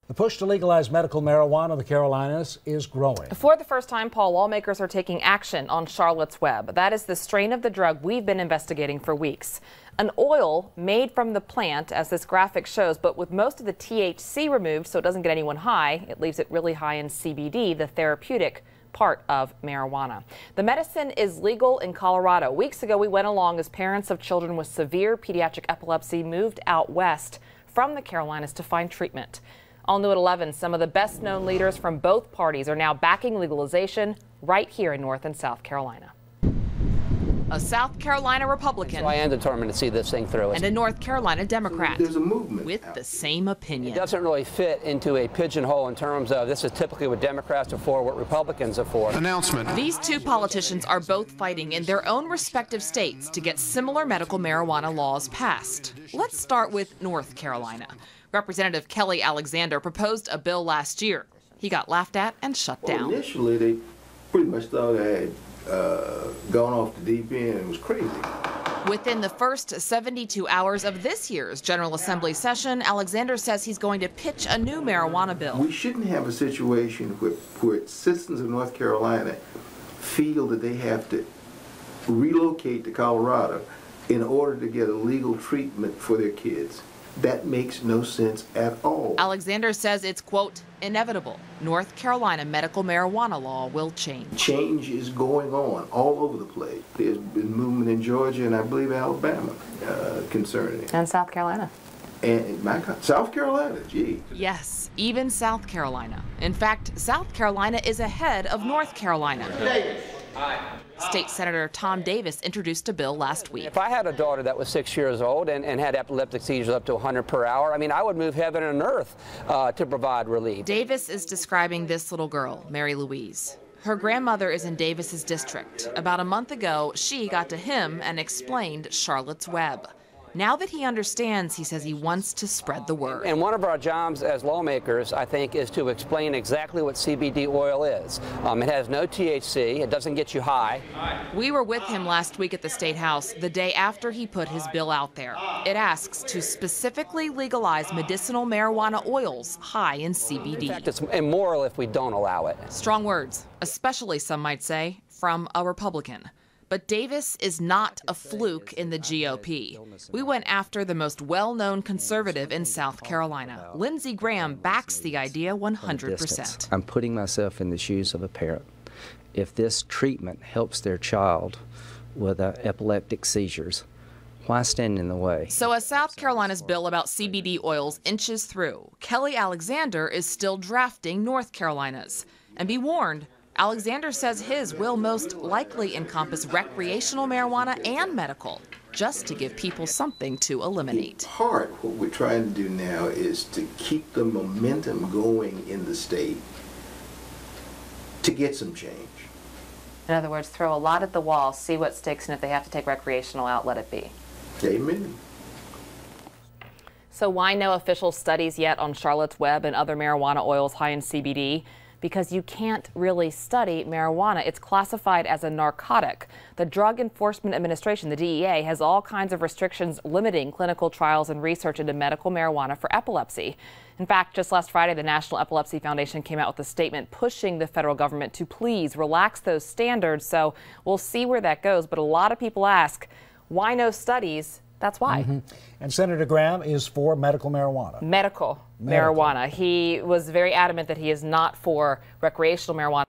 The push to legalize medical marijuana in the Carolinas is growing. For the first time, Paul, lawmakers are taking action on Charlotte's Web. That is the strain of the drug we've been investigating for weeks. An oil made from the plant, as this graphic shows, but with most of the THC removed so it doesn't get anyone high. It leaves it really high in CBD, the therapeutic part of marijuana. The medicine is legal in Colorado. Weeks ago, we went along as parents of children with severe pediatric epilepsy moved out west from the Carolinas to find treatment. All new at 11, some of the best known leaders from both parties are now backing legalization right here in North and South Carolina. A South Carolina Republican. So I am determined to see this thing through. And a North Carolina Democrat. There's a movement with the same opinion. It doesn't really fit into a pigeonhole in terms of this is typically what Democrats are for, what Republicans are for. Announcement. These two politicians are both fighting in their own respective states to get similar medical marijuana laws passed. Let's start with North Carolina. Representative Kelly Alexander proposed a bill last year. He got laughed at and shut down. Initially, they pretty much thought I had gone off the deep end and was crazy. Within the first 72 hours of this year's General Assembly session, Alexander says he's going to pitch a new marijuana bill. We shouldn't have a situation where citizens of North Carolina feel that they have to relocate to Colorado in order to get a legal treatment for their kids. That makes no sense at all. Alexander says it's, quote, inevitable. North Carolina medical marijuana law will change. Change is going on all over the place. There's been movement in Georgia and I believe Alabama concerning it. And South Carolina. And South Carolina, gee. Yes, even South Carolina. In fact, South Carolina is ahead of North Carolina. Davis. Aye. State Senator Tom Davis introduced a bill last week. If I had a daughter that was 6 years old and had epileptic seizures up to 100 per hour, I mean, I would move heaven and earth to provide relief. Davis is describing this little girl, Mary Louise. Her grandmother is in Davis's district. About a month ago, she got to him and explained Charlotte's Web. Now that he understands, he says he wants to spread the word. And one of our jobs as lawmakers, I think, is to explain exactly what CBD oil is. It has no THC. It doesn't get you high. We were with him last week at the State House, the day after he put his bill out there. It asks to specifically legalize medicinal marijuana oils high in CBD. In fact, it's immoral if we don't allow it. Strong words, especially, some might say, from a Republican. But Davis is not a fluke in the GOP. We went after the most well-known conservative in South Carolina. Lindsey Graham backs the idea 100%. I'm putting myself in the shoes of a parent. If this treatment helps their child with epileptic seizures, why stand in the way? So as South Carolina's bill about CBD oils inches through, Kelly Alexander is still drafting North Carolina's. And be warned, Alexander says his will most likely encompass recreational marijuana and medical, just to give people something to eliminate. In part, what we're trying to do now is to keep the momentum going in the state to get some change. In other words, throw a lot at the wall, see what sticks, and if they have to take recreational out, let it be. Amen. So why no official studies yet on Charlotte's Web and other marijuana oils high in CBD? Because you can't really study marijuana. It's classified as a narcotic. The Drug Enforcement Administration, the DEA, has all kinds of restrictions limiting clinical trials and research into medical marijuana for epilepsy. In fact, just last Friday, the National Epilepsy Foundation came out with a statement pushing the federal government to please relax those standards. So we'll see where that goes. But a lot of people ask, why no studies? That's why. And Senator Graham is for medical marijuana. Medical marijuana. He was very adamant that he is not for recreational marijuana.